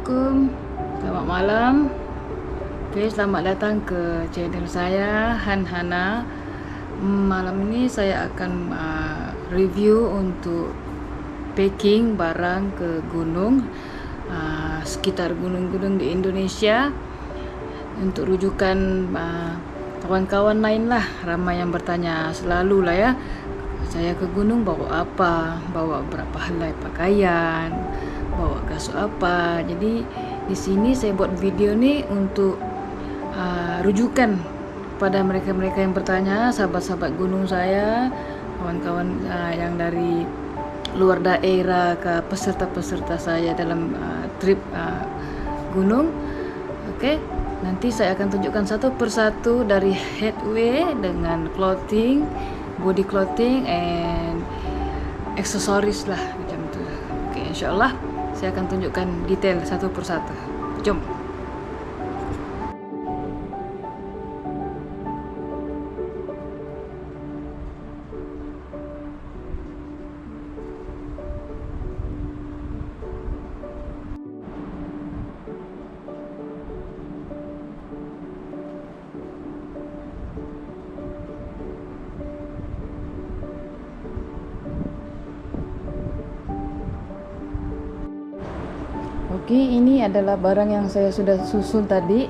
Assalamualaikum, selamat malam. Selamat datang ke channel saya Han-Hana. Malam ini saya akan review untuk packing barang ke gunung, sekitar gunung-gunung di Indonesia. Untuk rujukan kawan-kawan lain lah, ramai yang bertanya selalu lah ya, saya ke gunung bawa apa, bawa berapa helai pakaian, bawa kasut apa. Jadi di sini saya buat video nih untuk rujukan pada mereka-mereka yang bertanya, sahabat-sahabat gunung saya, kawan-kawan yang dari luar daerah, ke peserta-peserta saya dalam trip gunung. Oke, nanti saya akan tunjukkan satu persatu dari headwear dengan clothing, body clothing, and aksesoris lah macam tu. Oke, insyaallah saya akan tunjukkan detail satu persatu. Jom. Oke, ini adalah barang yang saya sudah susun tadi.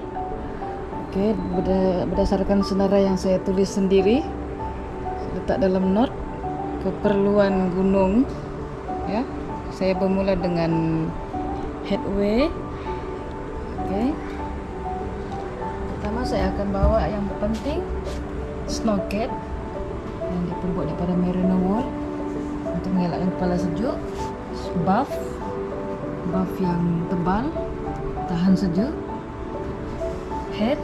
Oke, berdasarkan senarai yang saya tulis sendiri, saya letak dalam note keperluan gunung. Ya, saya bermula dengan headwear. Oke, pertama saya akan bawa yang penting snow cap yang diperbuat daripada merino wool untuk mengelakkan kepala sejuk, buff yang tebal tahan sejuk, hat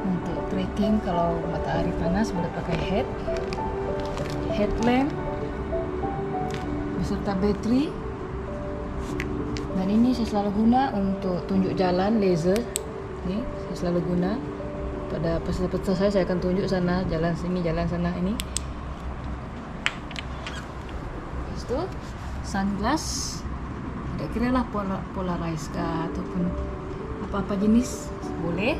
untuk trekking kalau matahari panas boleh pakai headlamp beserta bateri. Dan ini saya selalu guna untuk tunjuk jalan laser. Ini saya selalu guna pada peserta-peserta saya akan tunjuk sana, jalan sini, jalan sana ini. Lepas itu sunglass, tak kira lah polarize ataupun apa-apa jenis boleh.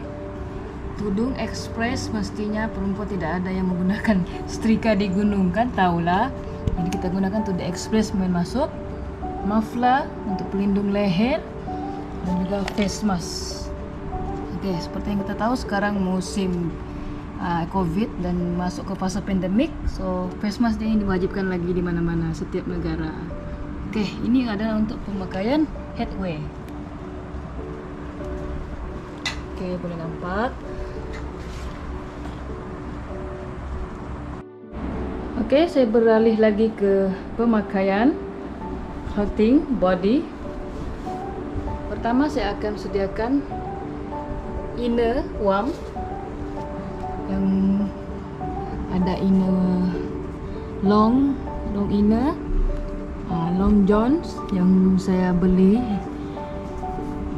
Tudung express, mestinya perempuan tidak ada yang menggunakan setrika di gunung kan, tahulah. Jadi kita gunakan tudung express main masuk. Muffler untuk pelindung leher dan juga face mask. Oke, seperti yang kita tahu sekarang musim COVID dan masuk ke fase pandemik, so face mask ini diwajibkan lagi di mana-mana setiap negara. Oke, ini adalah untuk pemakaian headwear. Oke, boleh nampak. Oke, saya beralih lagi ke pemakaian clothing body. Pertama saya akan sediakan inner warm yang ada inner long inner, long johns yang saya beli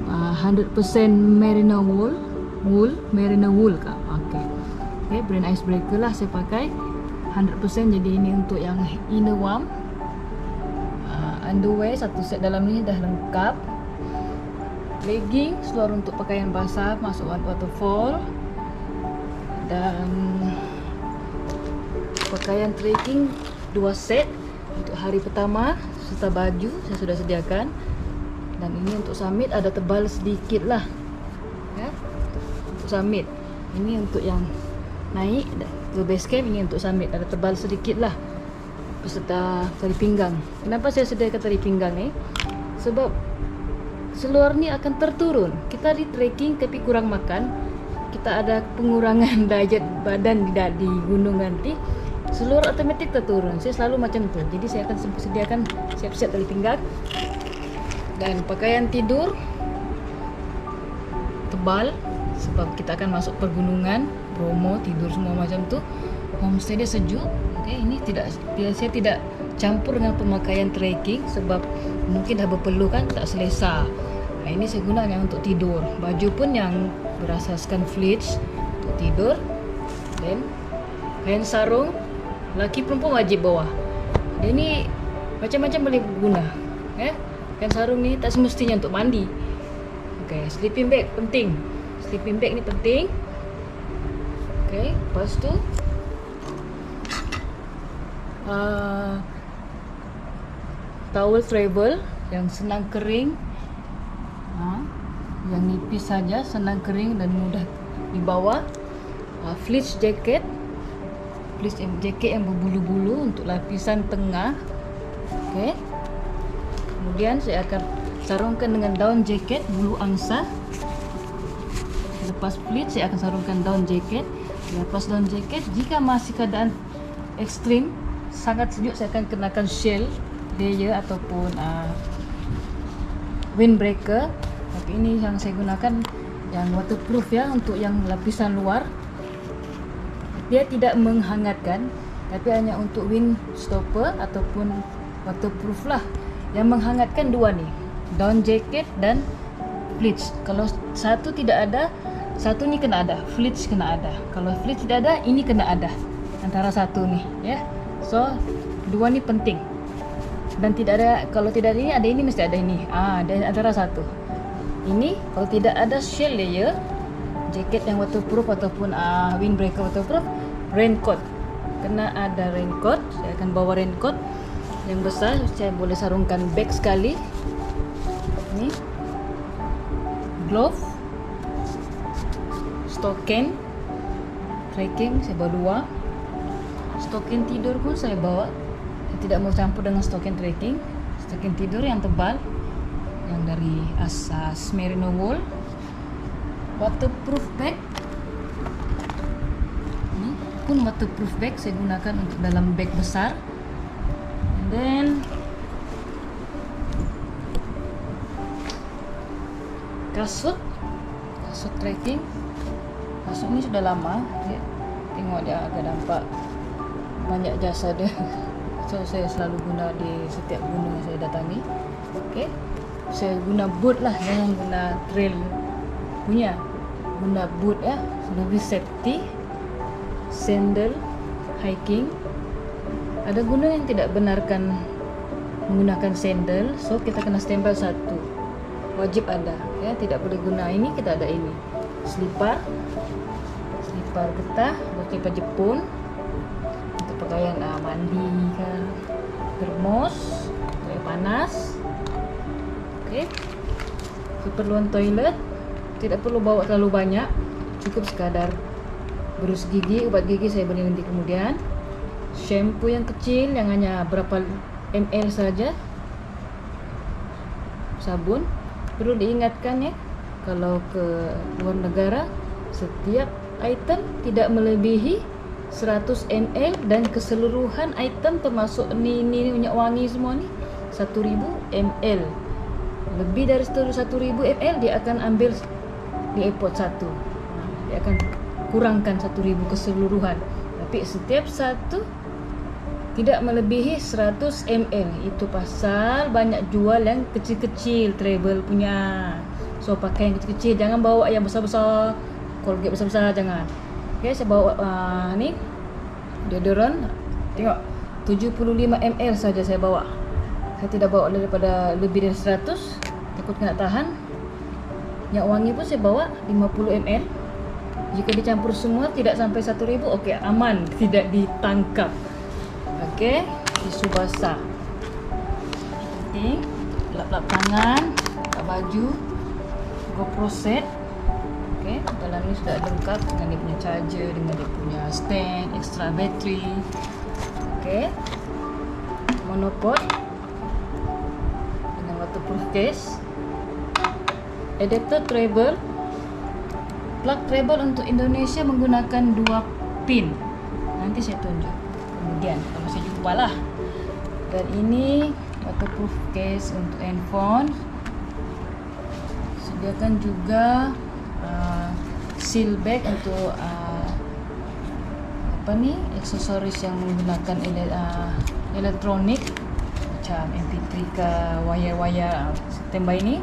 100% merino wool kah? Oke, brand icebreaker lah saya pakai 100%. Jadi ini untuk yang inner warm. Underwear satu set dalam ni dah lengkap. Legging seluar untuk pakaian basah masuk waterfall, dan pakaian trekking 2 set untuk hari pertama serta baju saya sudah sediakan. Dan ini untuk summit ada tebal sedikit lah ya, untuk summit. Ini untuk yang naik ke base camp, ini untuk summit ada tebal sedikit lah beserta tali pinggang. Kenapa saya sediakan tali pinggang ni? Sebab seluar ni akan terturun. Kita di trekking tapi kurang makan, kita ada pengurangan diet badan di gunung nanti, seluar otomatik terturun. Saya selalu macam tu. Jadi saya akan sediakan siap-siap tali pinggang. Dan pakaian tidur tebal sebab kita akan masuk pergunungan, Bromo, tidur semua macam tu. Homestay dia sejuk. Okay, ini saya tidak campur dengan pemakaian trekking sebab mungkin dah berpeluh kan, tak selesa. Ini saya gunakan untuk tidur. Baju pun yang berasaskan fleece untuk tidur. Dan kain sarung, laki perempuan wajib bawa. Dan ini macam-macam boleh guna. Kain sarung ni tak semestinya untuk mandi. Okay, sleeping bag penting. Sleeping bag ni penting. Okay, lepas tu towel travel yang senang kering, yang nipis saja, senang kering dan mudah dibawa. Fleece jacket yang berbulu-bulu untuk lapisan tengah. Okay. Kemudian saya akan sarungkan dengan down jacket bulu angsa. Lepas fleece saya akan sarungkan down jacket. Lepas down jacket, jika masih keadaan ekstrim sangat sejuk, saya akan kenakan shell layer ataupun windbreaker. Tapi ini yang saya gunakan yang waterproof ya, untuk yang lapisan luar. Dia tidak menghangatkan, tapi hanya untuk wind stopper ataupun waterproof lah. Yang menghangatkan dua nih, down jacket dan fleece. Kalau satu tidak ada, satu ni kena ada, fleece kena ada. Kalau fleece tidak ada, ini kena ada antara satu nih ya. So dua ni penting. Dan tidak ada, kalau tidak ada ini mesti ada ini. Dan antara satu. Ini kalau tidak ada shell layer, jaket yang waterproof ataupun windbreaker waterproof, raincoat. Kena ada raincoat. Saya akan bawa raincoat yang besar. Saya boleh sarungkan bag sekali. Ini glove, stokin trekking saya bawa dua. Stokin tidur pun saya bawa. Saya tidak mau campur dengan stokin trekking. Stokin tidur yang tebal, yang dari asas merino wool. Waterproof bag, ini pun waterproof bag saya gunakan untuk dalam bag besar. And then kasut trekking. Kasut ini sudah lama ya. Tengok dia agak nampak banyak jasa dia. So saya selalu guna di setiap gunung yang saya datangi. Okay, saya guna boot lah, jangan guna trail punya, guna boot ya, lebih safety. Sandal hiking. Ada gunung yang tidak benarkan menggunakan sandal, so kita kena standby satu, wajib ada ya, tidak boleh guna ini, kita ada ini. Slipper getah, slipper Jepun untuk pakaian mandi ke, termos air panas. Okey, keperluan toilet tidak perlu bawa terlalu banyak, cukup sekadar berus gigi. Ubat gigi saya boleh nanti kemudian. Shampoo yang kecil yang hanya berapa ml saja. Sabun. Perlu diingatkan ya, kalau ke luar negara setiap item tidak melebihi 100 ml dan keseluruhan item termasuk ni minyak wangi semua ni 1000 ml. Lebih dari 1000 ml dia akan ambil di airport satu. Dia akan kurangkan 1000 keseluruhan. Tapi setiap satu tidak melebihi 100 ml. Itu pasal banyak jual yang kecil-kecil travel punya. So pakai yang kecil-kecil, jangan bawa yang besar-besar, Colgate besar-besar jangan. Okay, saya bawa ni deodorant. Tengok 75 ml saja saya bawa. Saya tidak bawa daripada lebih dari 100, takut kena tahan. Minyak wangi pun saya bawa 50 ml. Jika dicampur semua tidak sampai 1000, okey, aman, tidak ditangkap. Okey, tisu basah. Okey, lap-lap tangan, lap baju, GoPro set. Okey, dalam ni sudah lengkap dengan dia punya charger, dengan dia punya stand, extra battery. Okey, monopod dengan waterproof case. Adapter travel. Plug travel untuk Indonesia menggunakan 2 pin. Nanti saya tunjuk kemudian kalau saya jumpa lah. Dan ini waterproof case untuk handphone. Sediakan juga seal bag untuk aksesoris yang menggunakan elektronik macam MP3 ke wire-wire standby ini.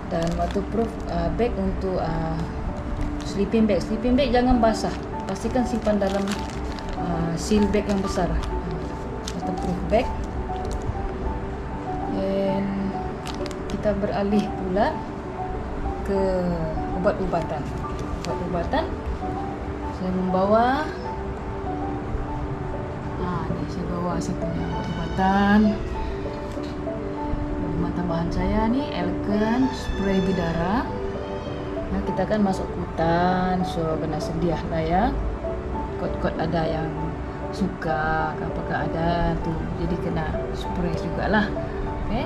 Dan waterproof bag untuk sleeping bag. Sleeping bag jangan basah, pastikan simpan dalam seal bag yang besar. Waterproof bag. Dan kita beralih pula ke ubat-ubatan. Ubat-ubatan saya membawa saya bawa satunya ubat-ubatan. Tambahan saya nih Elken spray bidara. Nah, kita kan masuk hutan, so kena sedia lah ya. Kot-kot ada yang suka, apakah ada tuh, jadi kena spray juga lah. Oke.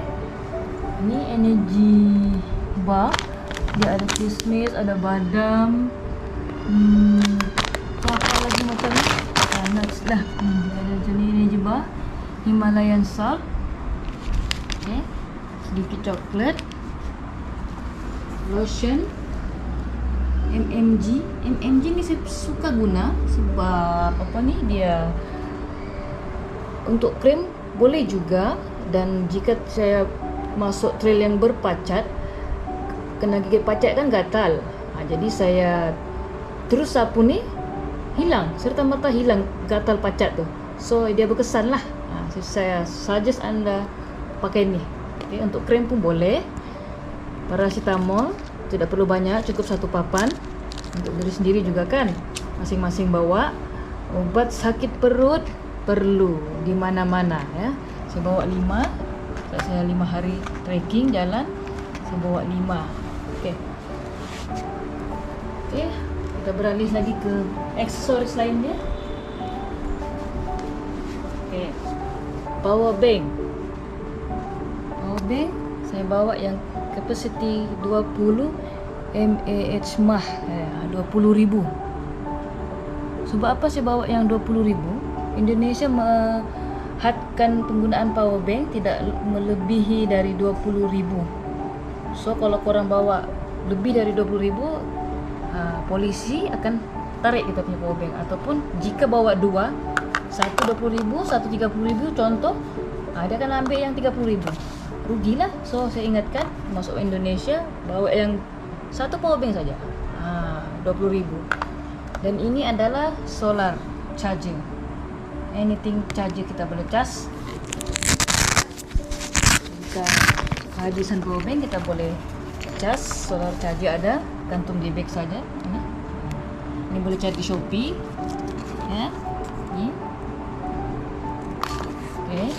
Ini energy bar. Dia ada kismis, ada badam. Apa lagi macam ni? Nuts lah. Ada jenis energy bar. Himalayan salt. Okay. Sedikit coklat, lotion, MMG ni saya suka guna sebab apa ni, dia untuk krim boleh juga, dan jika saya masuk trail yang berpacat, kena gigit pacat kan gatal, jadi saya terus sapu ni hilang, serta-merta hilang gatal pacat tu, so dia berkesan lah. Saya suggest anda pakai ni. Okay, untuk krim pun boleh. Paracetamol tidak perlu banyak, cukup 1 papan. Untuk diri sendiri juga kan, masing-masing bawa. Ubat sakit perut perlu di mana-mana ya. Saya bawa 5. Saya 5 hari trekking jalan, saya bawa 5. Okey. Okey, kita beralih lagi ke aksesoris lainnya. Okey. Power bank. Saya bawa yang kapasiti 20 mAh, 20,000. Sebab apa saya bawa yang 20,000? Indonesia hadkan penggunaan power bank tidak melebihi dari 20,000. So kalau korang bawa lebih dari 20,000, polisi akan tarik kita punya power bank. Ataupun jika bawa 2, satu 20,000, satu 30,000 contoh, dia akan ambil yang 30,000. Rugilah. So saya ingatkan, masuk Indonesia bawa yang satu power bank saja, 20,000. Dan ini adalah solar charger. Anything charger kita boleh charge. Jika kehabisan power bank, kita boleh charge. Solar charger ada, kantung di beg saja. Ini boleh cari di Shopee ya. Ini okay.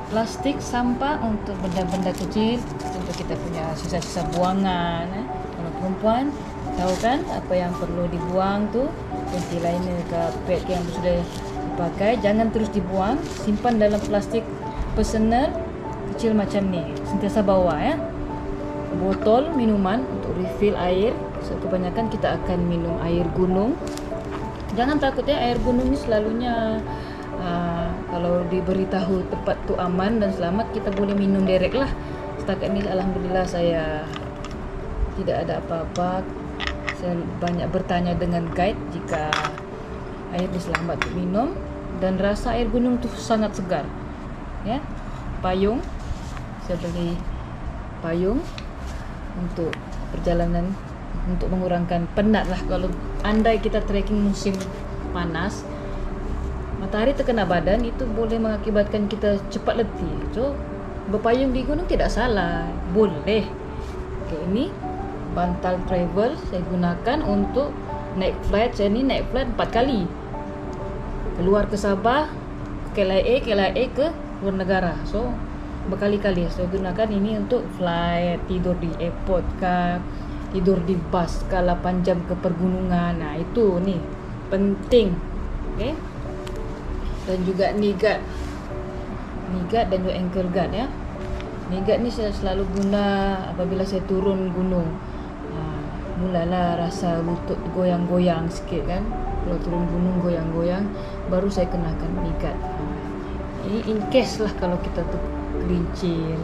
Plastik sampah untuk benda-benda kecil, contoh kita punya sisa-sisa buangan. Kalau perempuan tahu kan apa yang perlu dibuang tu, panty liner ke pad yang sudah dipakai, jangan terus dibuang, simpan dalam plastik personal kecil macam ni, sentiasa bawa ya. Botol minuman untuk refill air, so kebanyakan kita akan minum air gunung. Jangan takut ya, air gunung ni selalunya kalau diberitahu tempat tu aman dan selamat, kita boleh minum direct lah. Setakat ni alhamdulillah saya tidak ada apa-apa. Saya banyak bertanya dengan guide jika air ni selamat untuk minum, dan rasa air gunung tu sangat segar ya. Payung, saya beli payung untuk perjalanan, untuk mengurangkan penat lah. Kalau andai kita trekking musim panas, matahari terkena badan, itu boleh mengakibatkan kita cepat letih. So berpayung di gunung tidak salah, boleh. Okay, ini bantal travel saya gunakan untuk naik flight. Saya ni naik flight 4 kali, keluar ke Sabah, KLIA ke luar negara. So berkali-kali saya gunakan ini untuk flight, tidur di airport ke, tidur di bus ke 8 jam ke pergunungan. Itu ni penting. Okay. Dan juga knee guard dan juga ankle guard ya. Knee guard ni saya selalu guna apabila saya turun gunung. Mulalah rasa lutut goyang-goyang sikit kan, kalau turun gunung goyang-goyang, baru saya kenakan knee guard. Ini in case lah kalau kita tu gelincir.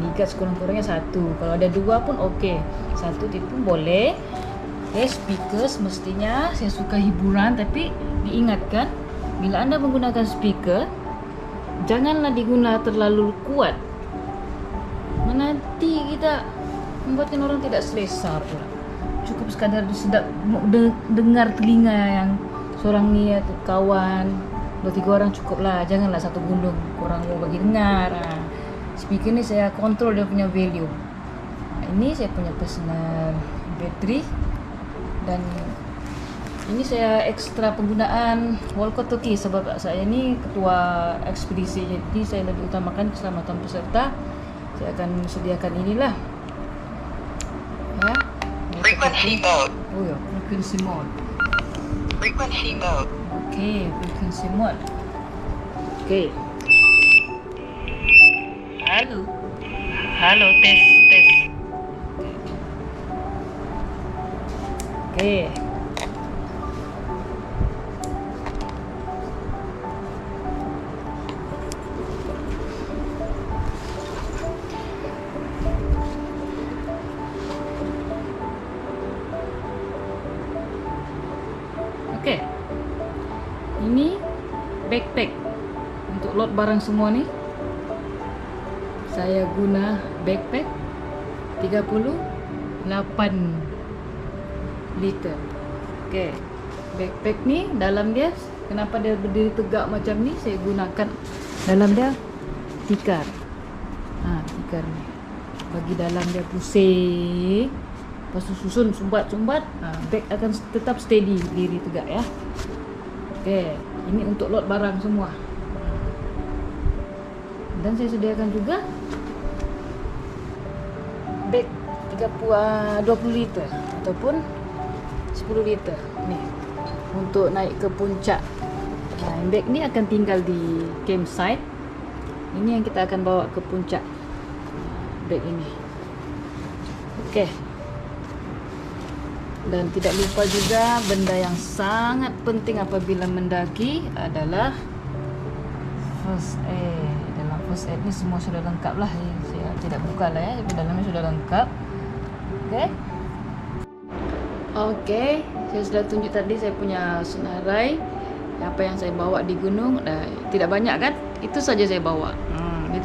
Knee guard sekurang-kurangnya 1. Kalau ada 2 pun okey, 1 itu boleh. Speaker semestinya, saya suka hiburan, tapi diingatkan bila anda menggunakan speaker, janganlah diguna terlalu kuat. Nanti kita membuatkan orang tidak selesa pula. Cukup sekadar sedap dengar telinga yang seorang ni atau kawan, 2-3 orang cukuplah. Janganlah satu gunung orang mau bagi dengar. Speaker ni saya kontrol dia punya volume. ini saya punya personal battery, dan ini saya ekstra penggunaan walkie-talkie sebab saya ni ketua ekspedisi, jadi saya lebih utamakan keselamatan peserta. Saya akan sediakan inilah ya. Frequency mode. Oh ya, frequency mode. Frequency mode. Okay, frequency mode. Okay. Halo. Halo, tes. Okay. Oke, ini backpack untuk load barang semua nih. Saya guna backpack 38 liter. Oke, backpack nih dalam dia, kenapa dia berdiri tegak macam ni? Saya gunakan dalam dia tikar. Tikar ni bagi dalam dia pusing. Lepas tu susun sumbat-sumbat, bag akan tetap steady, diri tegak ya. Okey, ini untuk load barang semua. Dan saya sediakan juga bag 20 liter ataupun 10 liter nih untuk naik ke puncak. Bag ni akan tinggal di campsite. Ini yang kita akan bawa ke puncak. Bag ini. Okey. Dan tidak lupa juga benda yang sangat penting apabila mendaki adalah first aid. Dalam first aid ni semua sudah lengkap lah. Saya tidak buka lah ya, tapi dalamnya sudah lengkap. Okey, saya sudah tunjuk tadi saya punya senarai. Apa yang saya bawa di gunung, tidak banyak kan? Itu saja saya bawa.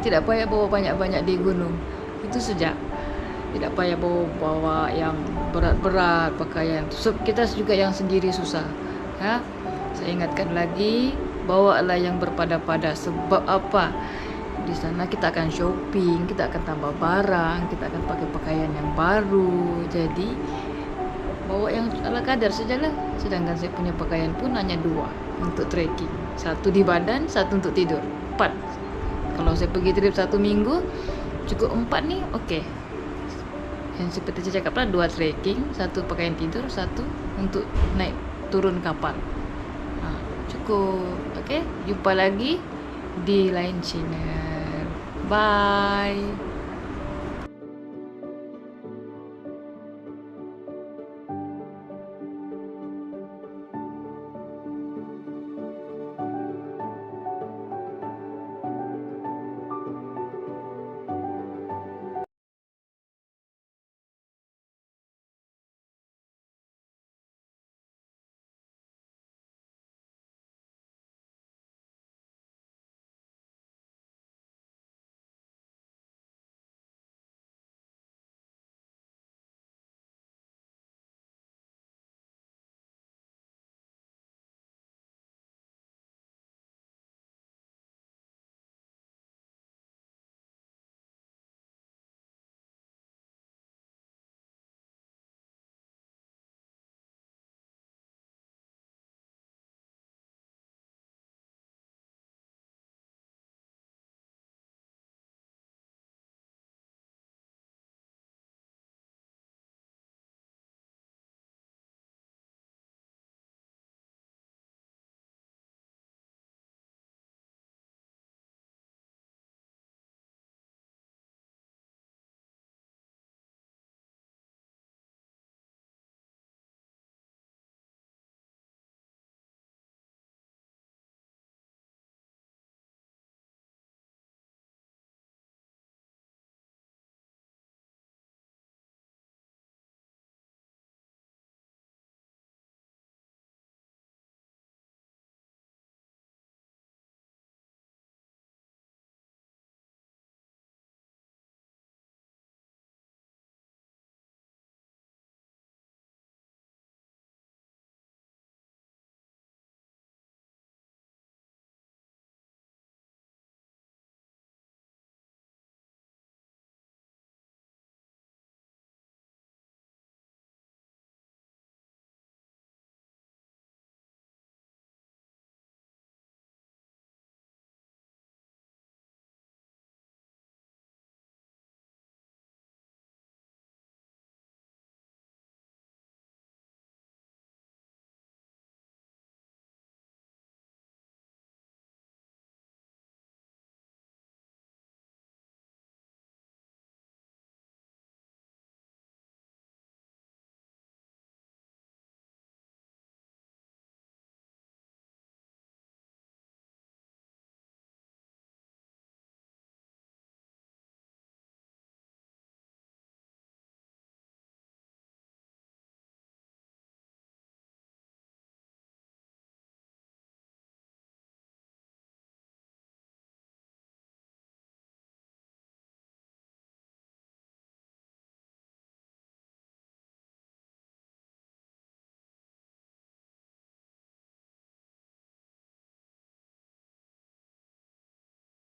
Tidak payah bawa banyak-banyak di gunung. Itu saja. Tidak payah bawa yang berat-berat pakaian. So, kita juga yang sendiri susah. Ya, saya ingatkan lagi, bawalah yang berpada-pada. Sebab apa? Di sana kita akan shopping, kita akan tambah barang, kita akan pakai pakaian yang baru. Jadi bawa yang ala kadar sajalah. Sedangkan saya punya pakaian pun hanya 2 untuk trekking. 1 di badan, 1 untuk tidur. 4. Kalau saya pergi trip 1 minggu, cukup 4 nih, okey. Yang seperti saya cakap lah, 2 trekking, 1 pakaian tidur, 1 untuk naik turun kapal. Cukup. Okey, jumpa lagi di lain channel. Bye.